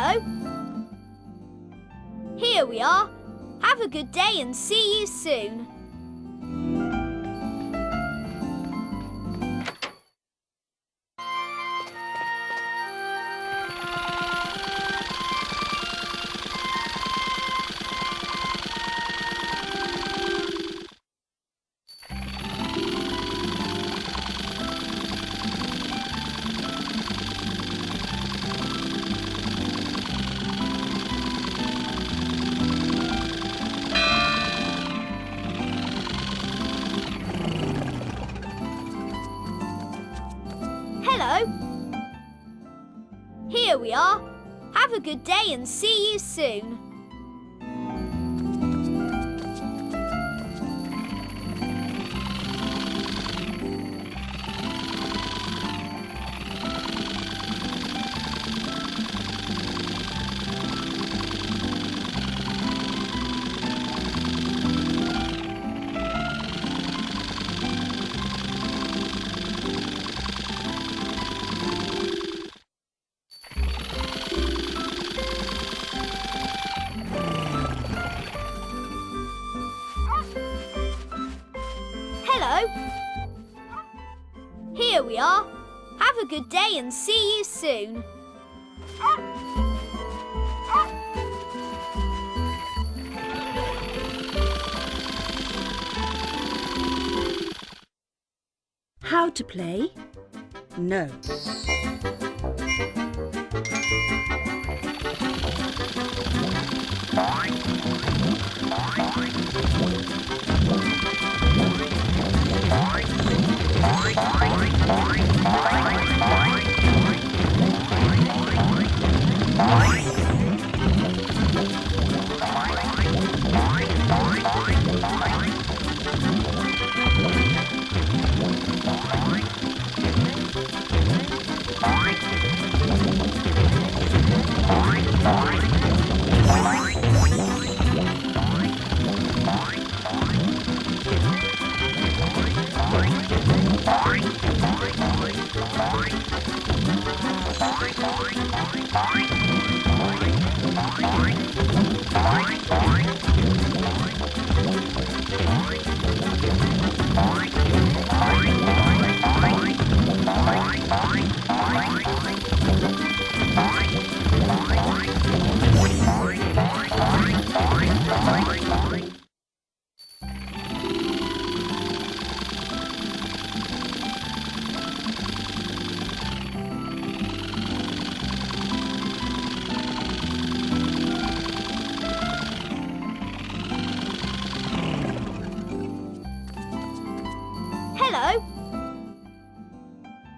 Hello. Here we are. Have a good day and see you soon. Hello. Here we are. Have a good day and see you soon. Hello. Here we are. Have a good day and see you soon. How to play? No. Hello.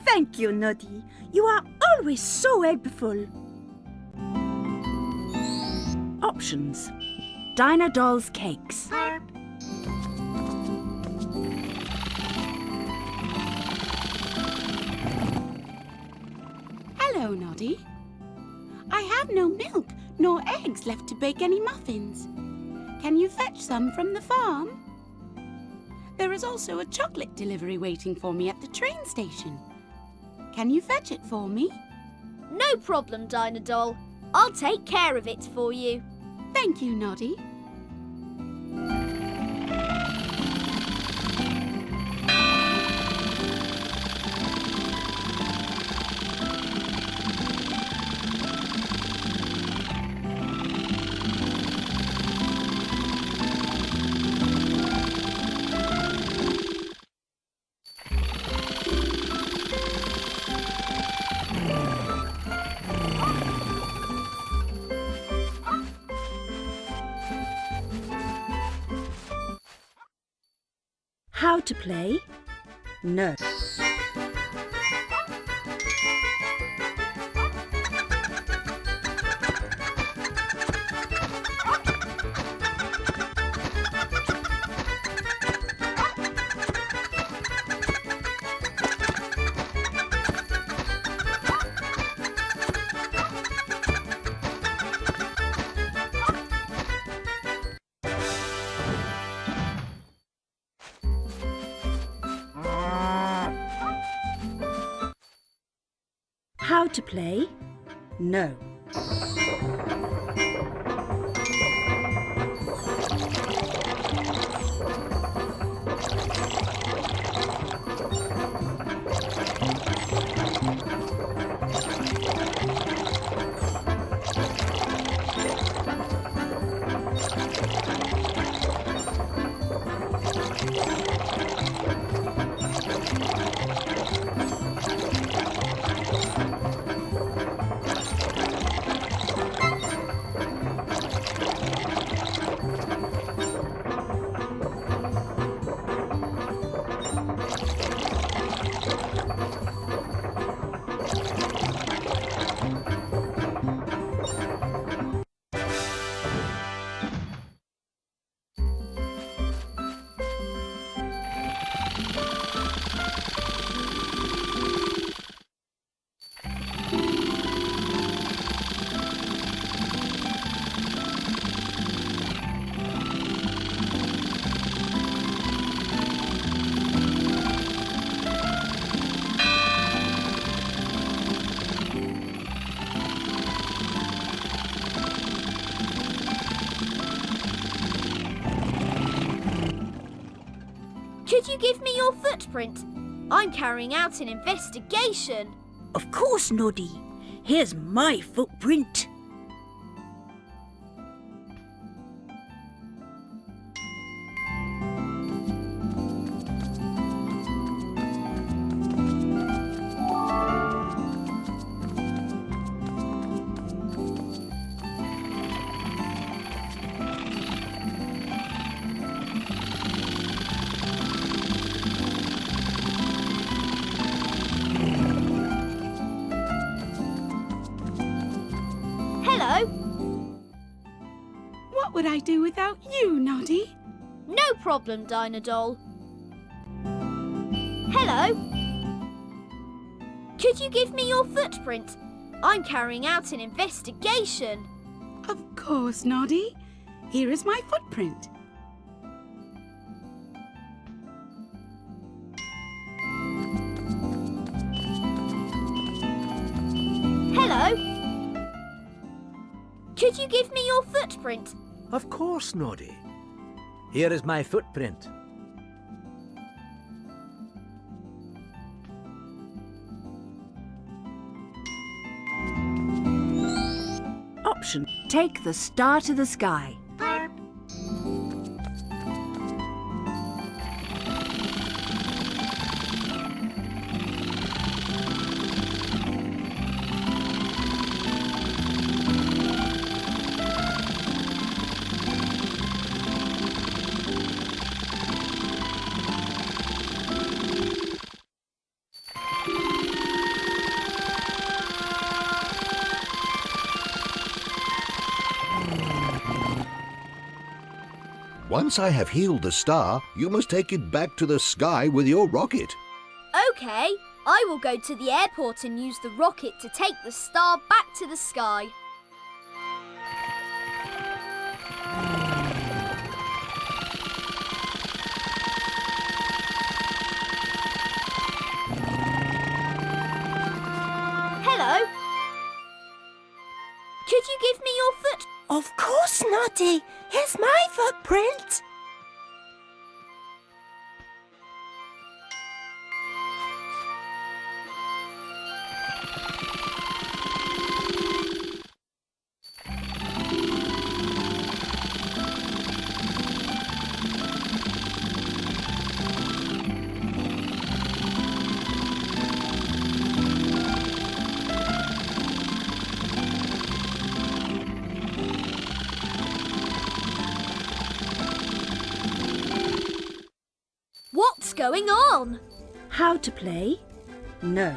Thank you, Noddy. You are always so helpful. Options. Dina Doll's cakes. Hello, Noddy. I have no milk nor eggs left to bake any muffins. Can you fetch some from the farm? There is also a chocolate delivery waiting for me at the train station. Can you fetch it for me? No problem, Dina Doll. I'll take care of it for you. Thank you, Noddy. How to play? No. How to play? No. you give me your footprint? I'm carrying out an investigation. Of course, Noddy. Here's my footprint. Hello. What would I do without you, Noddy? No problem, Dina doll. Hello. Could you give me your footprint? I'm carrying out an investigation. Of course, Noddy. Here is my footprint. Hello. Could you give me your footprint? Of course, Noddy. Here is my footprint. Option. Take the star to the sky. Once I have healed the star, you must take it back to the sky with your rocket. Okay, I will go to the airport and use the rocket to take the star back to the sky. Hello. Could you give me your foot? Of course, Noddy. Here's my footprint. What's going on? How to play? No.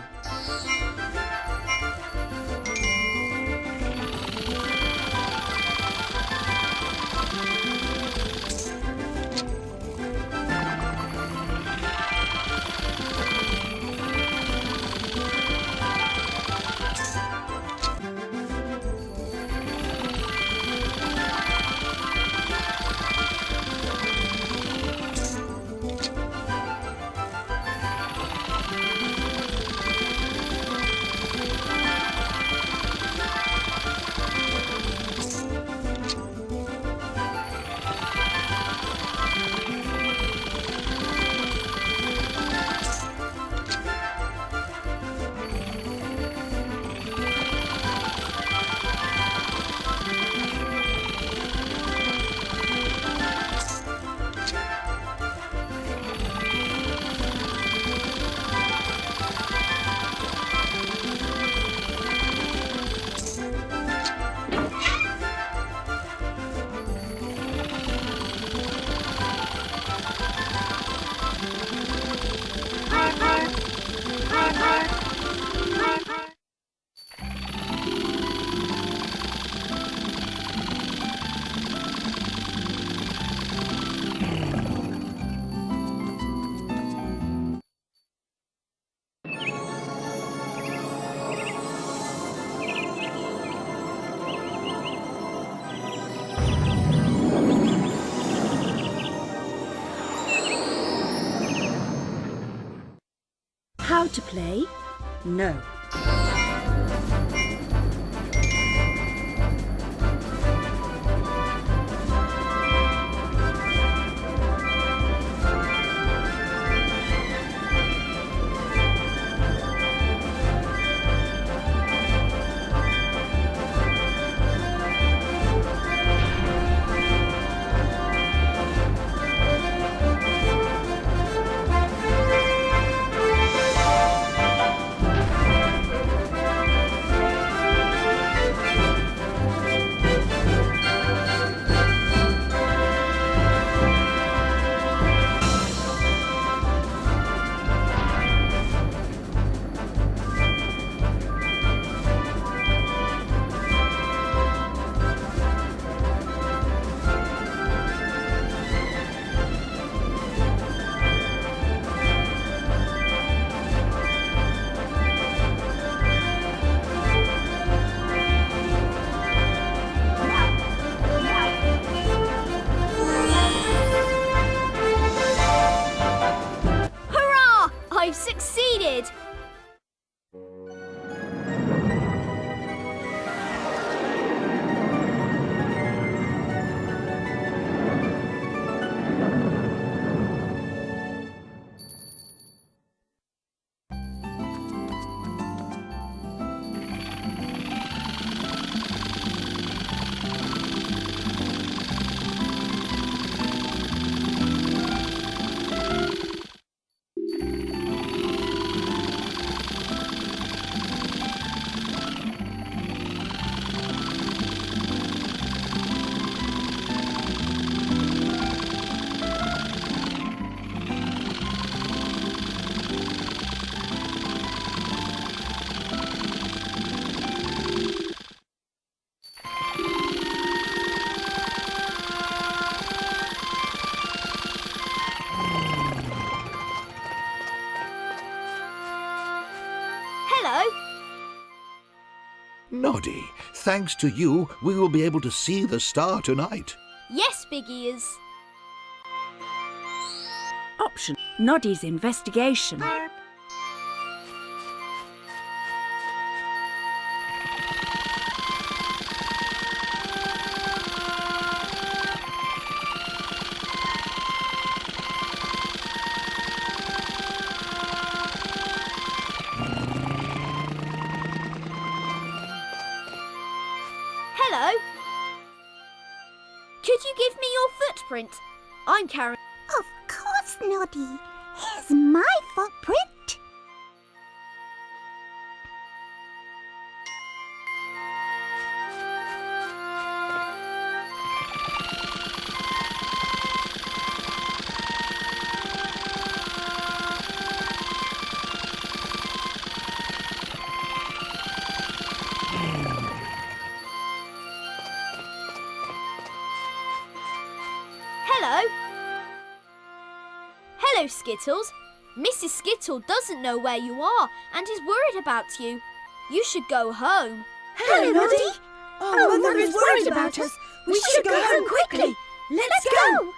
How to play? No. Noddy, thanks to you, we will be able to see the star tonight. Yes, Big Ears. Option Noddy's investigation. Hello. Could you give me your footprint? I'm carrying... Of course, Noddy. Here's my footprint. Hello. Hello, Skittles. Mrs. Skittle doesn't know where you are and is worried about you. You should go home. Hello, Noddy. Oh, Mother is worried about us. We should go home quickly. Let's go.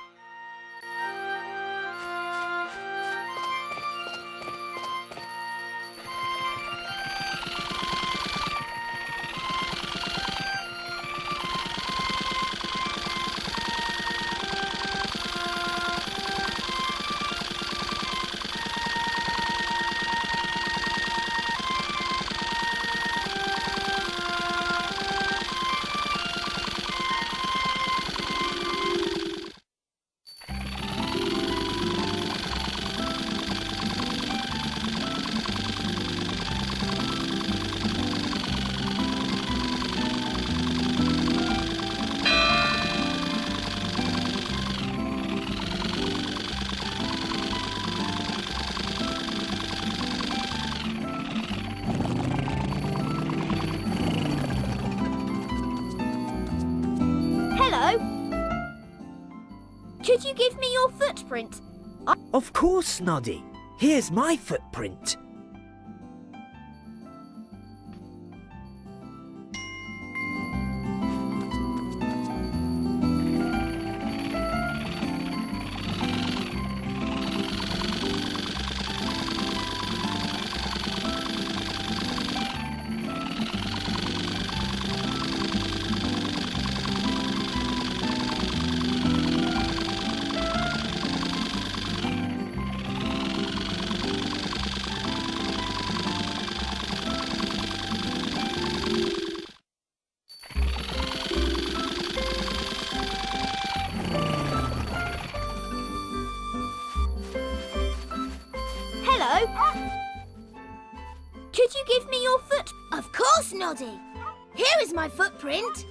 Hello. Could you give me your footprint? Of course, Noddy. Here's my footprint. Hello. Could you give me your foot... Of course, Noddy. Here is my footprint.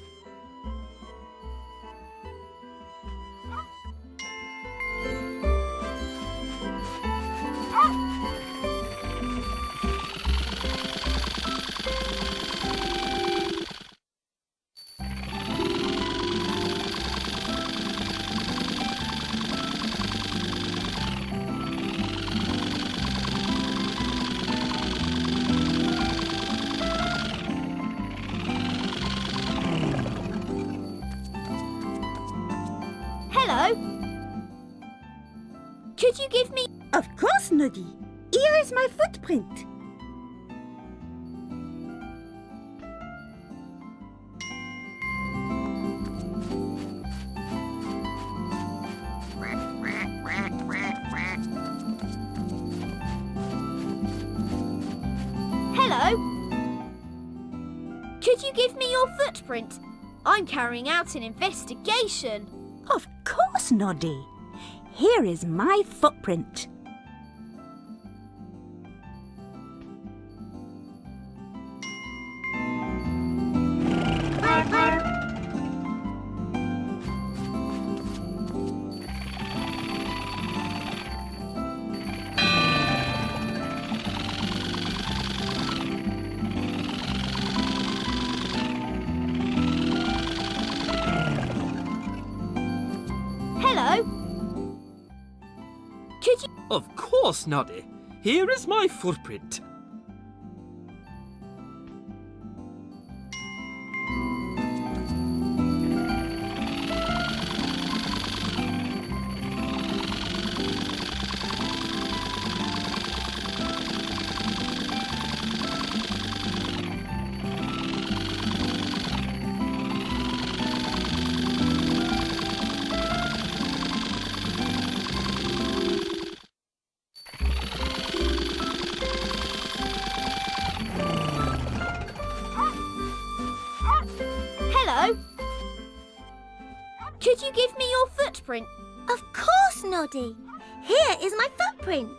Hello. Could you give me... Of course, Noddy. Here is my footprint. Hello. Could you give me your footprint? I'm carrying out an investigation. Of course, Noddy. Here is my footprint. Hello. Could you... Of course, Noddy. Here is my footprint. Could you give me your footprint? Of course, Noddy. Here is my footprint.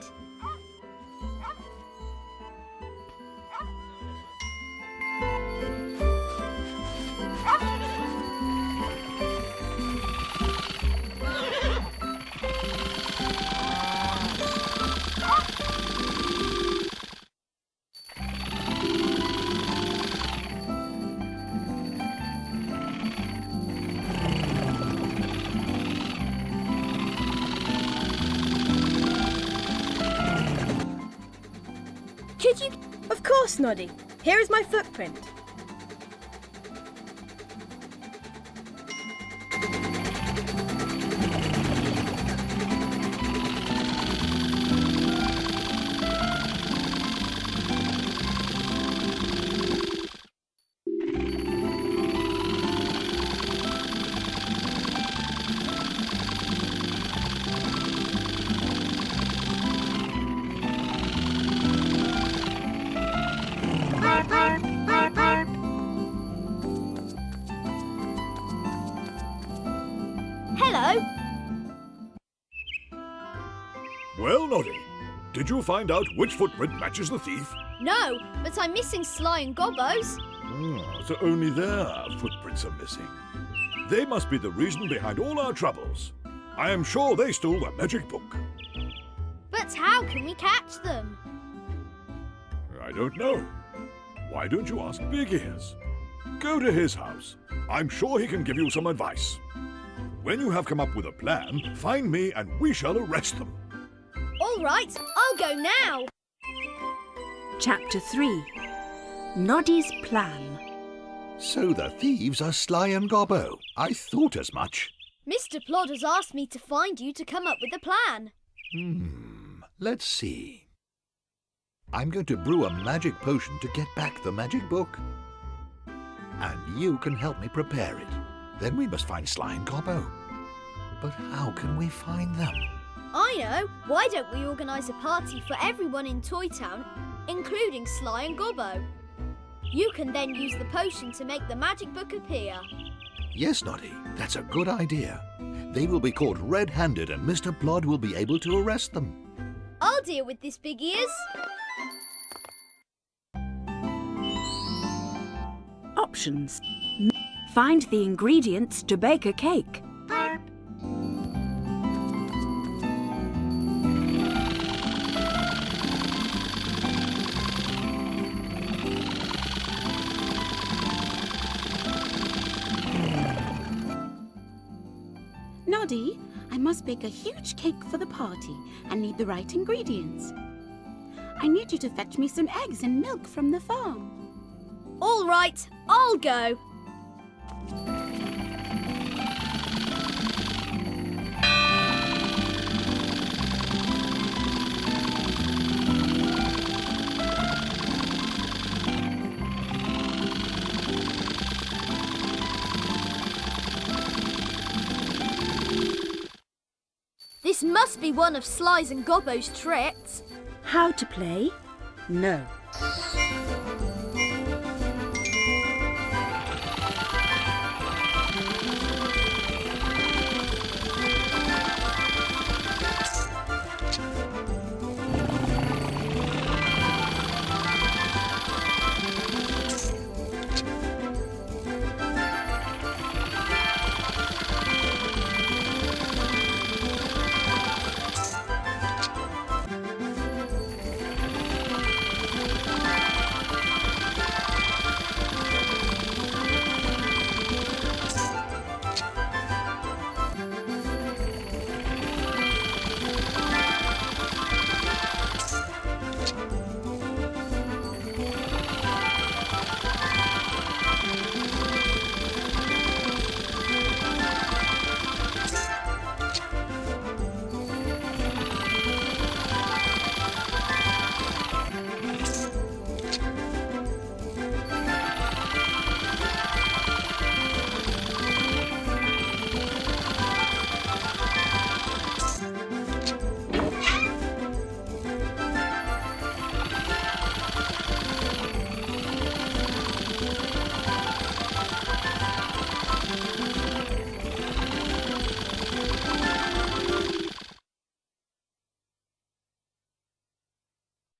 Could you... Of course, Noddy. Here is my footprint. Hello? Well, Noddy, did you find out which footprint matches the thief? No, but I'm missing Sly and Gobbo's. So only their footprints are missing. They must be the reason behind all our troubles. I am sure they stole the magic book. But how can we catch them? I don't know. Why don't you ask Big Ears? Go to his house. I'm sure he can give you some advice. When you have come up with a plan, find me and we shall arrest them. All right, I'll go now. Chapter 3. Noddy's Plan. So the thieves are Sly and Gobbo. I thought as much. Mr. Plod has asked me to find you to come up with a plan. Let's see. I'm going to brew a magic potion to get back the magic book. And you can help me prepare it. Then we must find Sly and Gobbo. But how can we find them? I know. Why don't we organise a party for everyone in Toy Town, including Sly and Gobbo? You can then use the potion to make the magic book appear. Yes, Noddy, that's a good idea. They will be caught red-handed and Mr. Plod will be able to arrest them. I'll deal with this, Big Ears. Options. Find the ingredients to bake a cake. Noddy, I must bake a huge cake for the party and need the right ingredients. I need you to fetch me some eggs and milk from the farm. All right, I'll go. This must be one of Sly's and Gobbo's tricks. How to play? No.